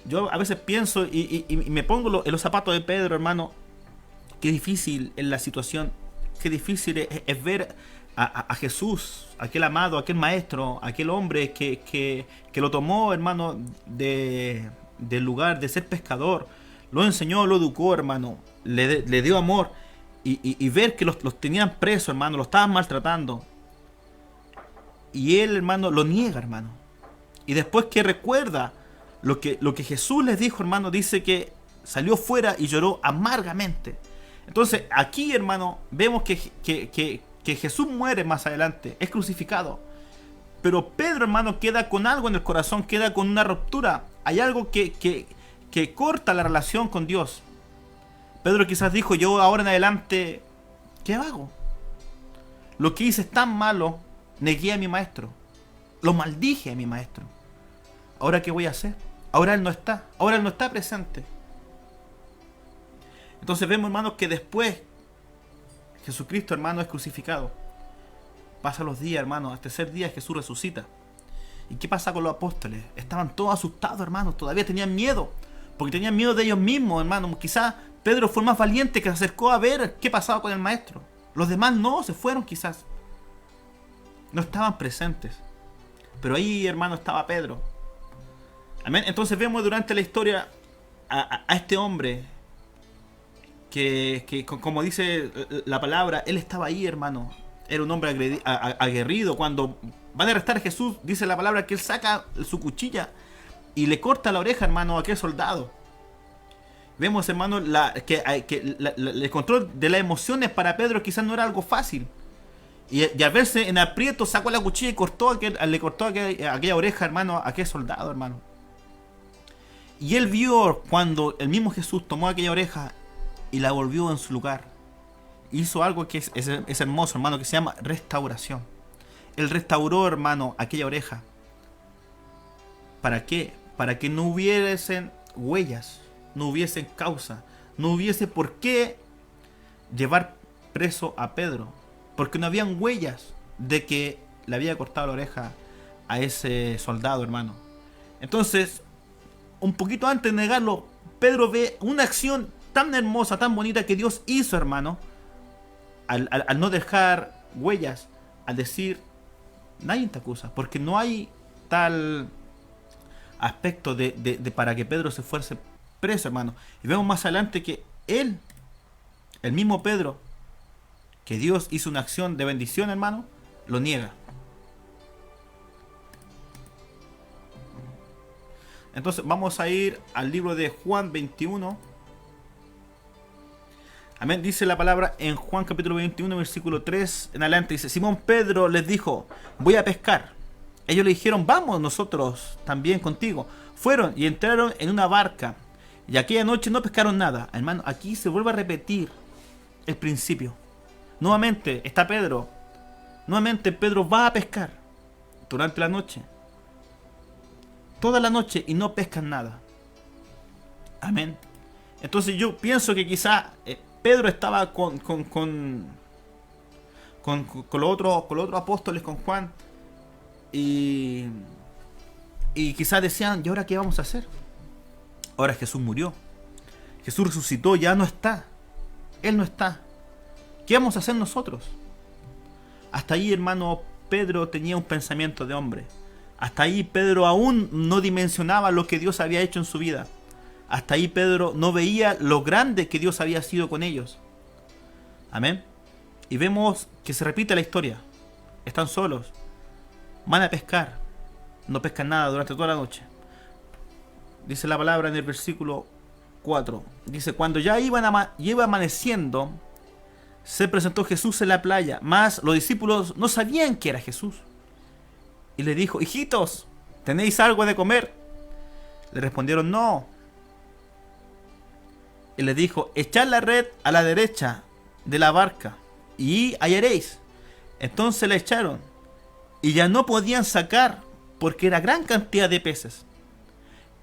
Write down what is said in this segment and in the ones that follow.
Yo a veces pienso y me pongo en los zapatos de Pedro, hermano. Qué difícil es la situación. Qué difícil es ver a Jesús, aquel amado, aquel maestro, aquel hombre que lo tomó, hermano, del lugar de ser pescador. Lo enseñó, lo educó, hermano. Le dio amor. Y ver que los tenían presos, hermano. Lo estaban maltratando. Y él, hermano, lo niega, hermano. Y después que recuerda lo que Jesús les dijo, hermano, dice que salió fuera y lloró amargamente. Entonces, aquí, hermano, vemos que Jesús muere más adelante, es crucificado. Pero Pedro, hermano, queda con algo en el corazón, queda con una ruptura. Hay algo que corta la relación con Dios. Pedro quizás dijo, yo ahora en adelante, ¿qué hago? Lo que hice es tan malo, negué a mi maestro. Lo maldije a mi maestro. ¿Ahora qué voy a hacer? Ahora él no está. Ahora él no está presente. Entonces vemos, hermanos, que después Jesucristo, hermano, es crucificado. Pasan los días, hermano. Al tercer día Jesús resucita. ¿Y qué pasa con los apóstoles? Estaban todos asustados, hermanos. Todavía tenían miedo. Porque tenían miedo de ellos mismos, hermano. Quizás Pedro fue el más valiente que se acercó a ver qué pasaba con el maestro. Los demás no, se fueron quizás. No estaban presentes. Pero ahí, hermano, estaba Pedro. Amén. Entonces vemos durante la historia a este hombre que, como dice la palabra, él estaba ahí, hermano. Era un hombre aguerrido. Cuando van a arrestar a Jesús, dice la palabra que él saca su cuchilla y le corta la oreja, hermano, a aquel soldado. Vemos, hermano, el control de las emociones para Pedro quizás no era algo fácil. Y al verse en aprieto, sacó la cuchilla y le cortó aquella oreja, hermano, a aquel soldado, hermano. Y él vio cuando el mismo Jesús tomó aquella oreja y la volvió en su lugar. Hizo algo que es hermoso, hermano, que se llama restauración. Él restauró, hermano, aquella oreja. ¿Para qué? Para que no hubiesen huellas, no hubiesen causa, no hubiese por qué llevar preso a Pedro. Porque no habían huellas de que le había cortado la oreja a ese soldado, hermano. Entonces, un poquito antes de negarlo, Pedro ve una acción tan hermosa, tan bonita que Dios hizo, hermano. Al no dejar huellas, al decir, nadie te acusa, porque no hay tal aspecto de para que Pedro se fuese preso, hermano. Y vemos más adelante que él, el mismo Pedro, que Dios hizo una acción de bendición, hermano, lo niega. Entonces vamos a ir al libro de Juan 21. Amén. Dice la palabra en Juan capítulo 21, versículo 3 en adelante. Dice, Simón Pedro les dijo, voy a pescar. Ellos le dijeron, vamos nosotros también contigo. Fueron y entraron en una barca. Y aquella noche no pescaron nada. Hermano, aquí se vuelve a repetir el principio. Nuevamente está Pedro. Nuevamente Pedro va a pescar durante la noche. Toda la noche y no pescan nada. Amén. Entonces yo pienso que quizá Pedro estaba con los otros apóstoles, con Juan. Y quizás decían, ¿y ahora qué vamos a hacer? Ahora Jesús murió. Jesús resucitó, ya no está. Él no está. ¿Qué vamos a hacer nosotros? Hasta ahí, hermano, Pedro tenía un pensamiento de hombre. Hasta ahí Pedro aún no dimensionaba lo que Dios había hecho en su vida. Hasta ahí Pedro no veía lo grande que Dios había sido con ellos. Amén. Y vemos que se repite la historia. Están solos. Van a pescar. No pescan nada durante toda la noche. Dice la palabra en el versículo 4. Dice, cuando ya iba amaneciendo, se presentó Jesús en la playa, mas los discípulos no sabían que era Jesús. Y le dijo, hijitos, ¿tenéis algo de comer? Le respondieron, no. Y le dijo, echad la red a la derecha de la barca y hallaréis. Entonces la echaron y ya no podían sacar porque era gran cantidad de peces.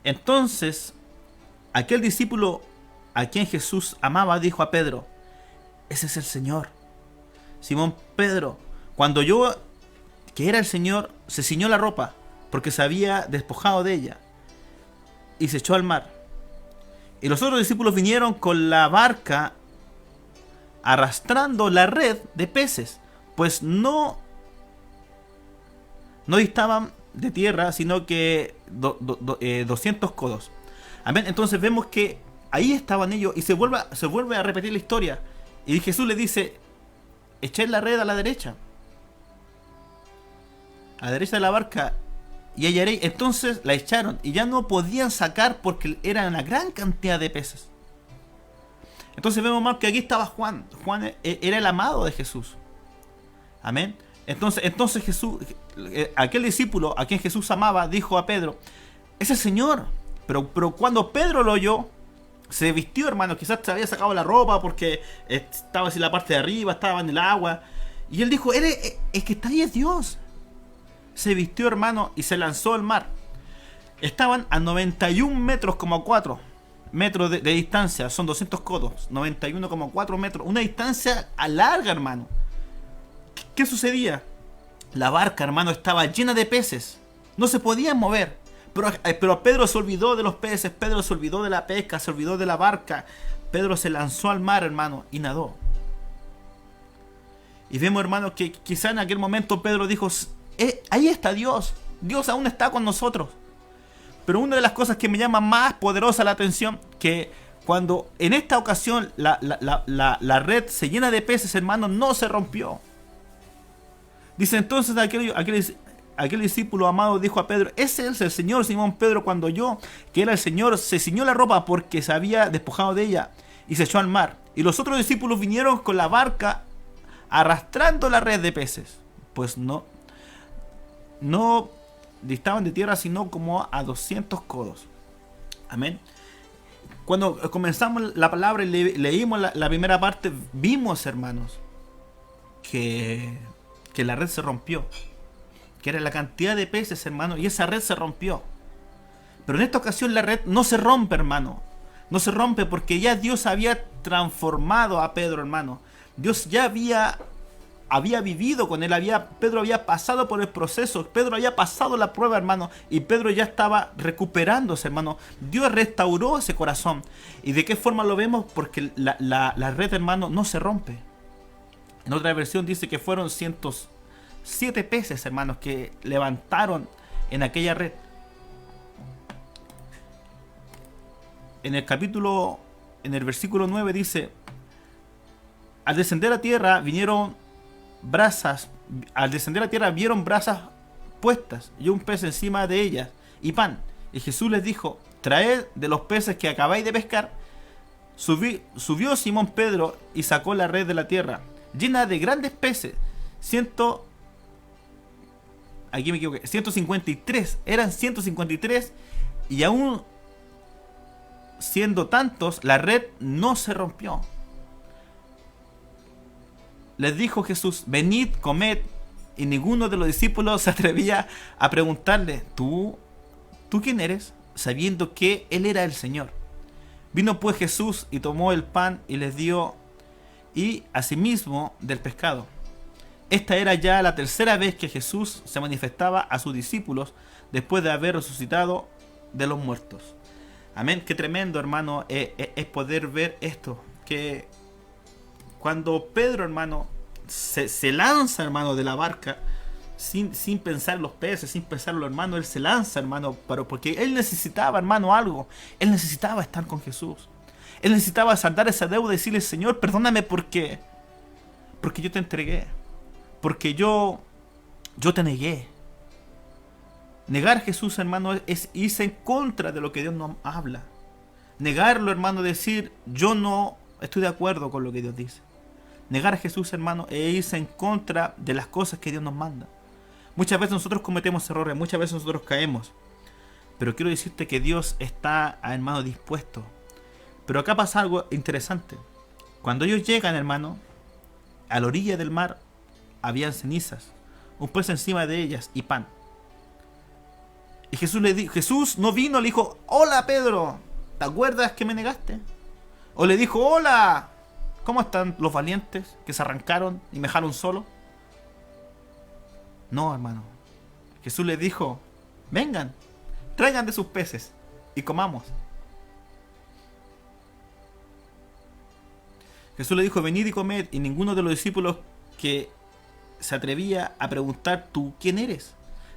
Entonces aquel discípulo a quien Jesús amaba dijo a Pedro, ese es el Señor. Simón Pedro, cuando oyó que era el Señor, se ciñó la ropa porque se había despojado de ella. y se echó al mar. Y los otros discípulos vinieron con la barca arrastrando la red de peces, pues no distaban de tierra, sino que 200 codos. Amén. Entonces vemos que ahí estaban ellos y se vuelve a repetir la historia. Y Jesús le dice, eched la red a la derecha de la barca y hallaréis. Entonces la echaron y ya no podían sacar porque era una gran cantidad de peces. Entonces vemos más que aquí estaba Juan. Juan era el amado de Jesús. Amén. Entonces Jesús, aquel discípulo a quien Jesús amaba, dijo a Pedro, es el Señor. Pero cuando Pedro lo oyó, se vistió, hermano. Quizás se había sacado la ropa porque estaba así la parte de arriba, estaba en el agua. Y él dijo, es que está ahí es Dios. Se vistió, hermano, y se lanzó al mar. Estaban a 91 metros, como 4 metros de distancia. Son 200 codos. 91,4 metros. Una distancia larga, hermano. ¿Qué sucedía? La barca, hermano, estaba llena de peces. No se podían mover. Pero Pedro se olvidó de los peces. Pedro se olvidó de la pesca. Se olvidó de la barca. Pedro se lanzó al mar, hermano, y nadó. Y vemos, hermano, que quizá en aquel momento Pedro dijo, ahí está Dios. Dios aún está con nosotros. Pero una de las cosas que me llama más poderosa la atención, que cuando en esta ocasión la red se llena de peces, hermano, no se rompió. Dice entonces aquel discípulo amado dijo a Pedro, ese es el Señor. Simón Pedro, cuando oyó que era el Señor, se ciñó la ropa porque se había despojado de ella y se echó al mar. Y los otros discípulos vinieron con la barca arrastrando la red de peces, pues no distaban de tierra sino como a 200 codos. Amén. Cuando comenzamos la palabra y leímos la primera parte, vimos, hermanos, que la red se rompió, que era la cantidad de peces, hermano, y esa red se rompió. Pero en esta ocasión la red no se rompe, hermano. No se rompe porque ya Dios había transformado a Pedro, hermano. Dios ya había vivido con él. Pedro había pasado por el proceso. Pedro había pasado la prueba, hermano. Y Pedro ya estaba recuperándose, hermano. Dios restauró ese corazón. ¿Y de qué forma lo vemos? Porque la red, hermano, no se rompe. En otra versión dice que fueron 107 peces, hermanos, que levantaron en aquella red. En el versículo 9 dice, al descender a tierra vieron brasas puestas y un pez encima de ellas y pan. Y Jesús les dijo, traed de los peces que acabáis de pescar. Subió Simón Pedro y sacó la red de la tierra, llena de grandes peces. 153. Eran 153 y aún siendo tantos, la red no se rompió. Les dijo Jesús, venid, comed. Y ninguno de los discípulos se atrevía a preguntarle, ¿tú quién eres? Sabiendo que él era el Señor. Vino pues Jesús y tomó el pan y les dio, y asimismo del pescado. Esta era ya la tercera vez que Jesús se manifestaba a sus discípulos después de haber resucitado de los muertos. Amén. Qué tremendo, hermano, es poder ver esto. Que cuando Pedro, hermano, se lanza, hermano, de la barca, sin pensar en los peces, sin pensar en los hermanos, él se lanza, hermano, porque él necesitaba, hermano, algo. Él necesitaba estar con Jesús. Él necesitaba saldar esa deuda y decirle, Señor, perdóname porque yo te entregué. Porque yo te negué. Negar a Jesús, hermano, es irse en contra de lo que Dios nos habla. Negarlo, hermano, decir, yo no estoy de acuerdo con lo que Dios dice. Negar a Jesús, hermano, es irse en contra de las cosas que Dios nos manda. Muchas veces nosotros cometemos errores, muchas veces nosotros caemos. Pero quiero decirte que Dios está, hermano, dispuesto. Pero acá pasa algo interesante. Cuando ellos llegan, hermano, a la orilla del mar, habían cenizas, un pez encima de ellas y pan. Y Jesús no vino, le dijo, hola Pedro, ¿te acuerdas que me negaste? O le dijo, hola, ¿cómo están los valientes que se arrancaron y me dejaron solo? No, hermano. Jesús les dijo, vengan, traigan de sus peces. y comamos. Jesús le dijo, venid y comed, y ninguno de los discípulos que se atrevía a preguntar, ¿tú quién eres?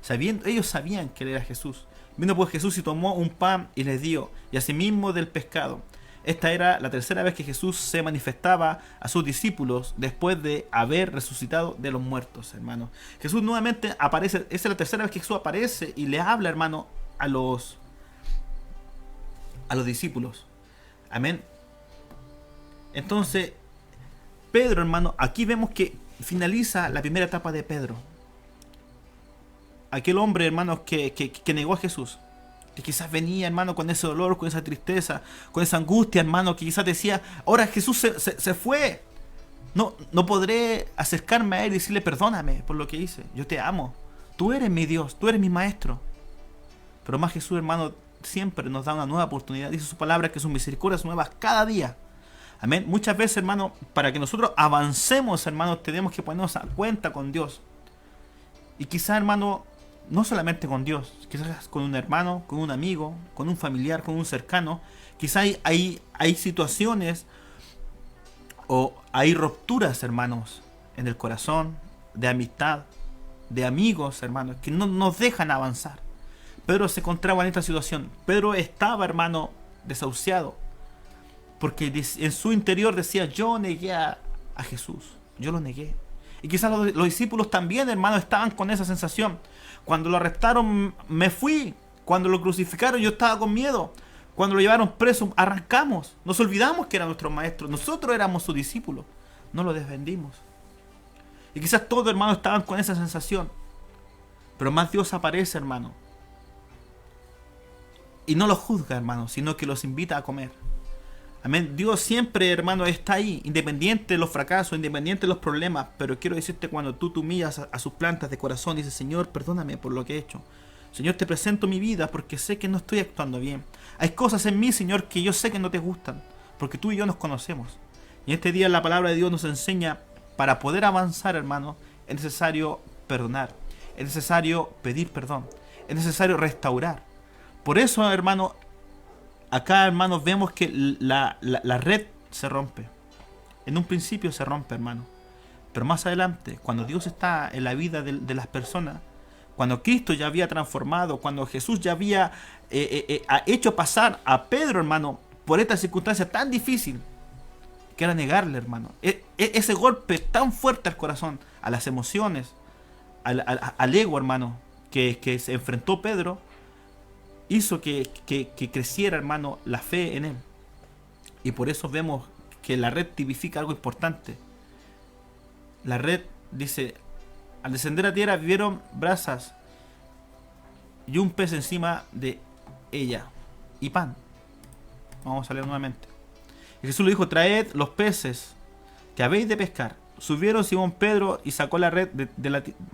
Ellos sabían que él era Jesús. Vino pues Jesús y tomó un pan y les dio, y asimismo del pescado. Esta era la tercera vez que Jesús se manifestaba a sus discípulos después de haber resucitado de los muertos, hermano. Jesús nuevamente aparece, esa es la tercera vez que Jesús aparece y le habla, hermano, a los discípulos. Amén. Entonces, Pedro, hermano, aquí vemos que finaliza la primera etapa de Pedro. Aquel hombre, hermano, que negó a Jesús. Que quizás venía, hermano, con ese dolor, con esa tristeza, con esa angustia, hermano, que quizás decía, ahora Jesús se fue. No podré acercarme a él y decirle, perdóname por lo que hice. Yo te amo. Tú eres mi Dios, tú eres mi maestro. Pero más Jesús, hermano, siempre nos da una nueva oportunidad. Dice su palabra que sus misericordias nuevas cada día. Amén. Muchas veces, hermano, para que nosotros avancemos, hermano, tenemos que ponernos a cuenta con Dios. Y quizás, hermano, no solamente con Dios, quizás con un hermano, con un amigo, con un familiar, con un cercano. Quizás hay situaciones o hay rupturas, hermanos, en el corazón, de amistad, de amigos, hermanos, que no nos dejan avanzar. Pedro se encontraba en esta situación. Pedro estaba, hermano, desahuciado, porque en su interior decía, yo negué a Jesús, yo lo negué. Y quizás los discípulos también, hermano, estaban con esa sensación. Cuando lo arrestaron, me fui. Cuando lo crucificaron, yo estaba con miedo. Cuando lo llevaron preso, arrancamos. Nos olvidamos que era nuestro maestro. Nosotros éramos sus discípulos. No lo defendimos. Y quizás todos, hermano, estaban con esa sensación. Pero más Dios aparece, hermano. Y no los juzga, hermano, sino que los invita a comer. Amén. Dios siempre, hermano, está ahí, independiente de los fracasos, independiente de los problemas. Pero quiero decirte, cuando tú te humillas a sus plantas de corazón y dices, Señor, perdóname por lo que he hecho. Señor, te presento mi vida porque sé que no estoy actuando bien. Hay cosas en mí, Señor, que yo sé que no te gustan, porque tú y yo nos conocemos. Y este día la palabra de Dios nos enseña, para poder avanzar, hermano, es necesario perdonar. Es necesario pedir perdón. Es necesario restaurar. Por eso, hermano, acá, hermanos, vemos que la red se rompe. En un principio se rompe, hermano. Pero más adelante, cuando Dios está en la vida de las personas, cuando Cristo ya había transformado, cuando Jesús ya había hecho pasar a Pedro, hermano, por esta circunstancia tan difícil, que era negarle, hermano. Ese golpe tan fuerte al corazón, a las emociones, al ego, hermano, que se enfrentó Pedro, hizo que creciera, hermano, la fe en él. Y por eso vemos que la red tipifica algo importante. La red dice, al descender a tierra vieron brasas y un pez encima de ella y pan. Vamos a leer nuevamente. Y Jesús le dijo, traed los peces que habéis de pescar. Subieron Simón Pedro y sacó la red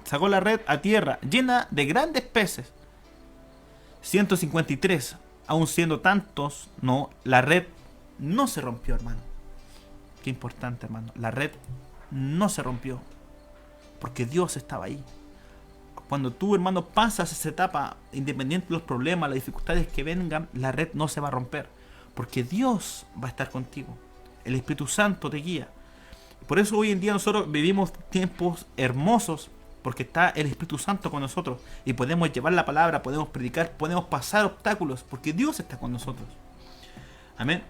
sacó la red a tierra llena de grandes peces. 153, aun siendo tantos, no, la red no se rompió, hermano. Qué importante, hermano. La red no se rompió, porque Dios estaba ahí. Cuando tú, hermano, pasas esa etapa, independiente de los problemas, las dificultades que vengan, la red no se va a romper, porque Dios va a estar contigo. El Espíritu Santo te guía. Por eso hoy en día nosotros vivimos tiempos hermosos, porque está el Espíritu Santo con nosotros y podemos llevar la palabra, podemos predicar, podemos pasar obstáculos, porque Dios está con nosotros. Amén.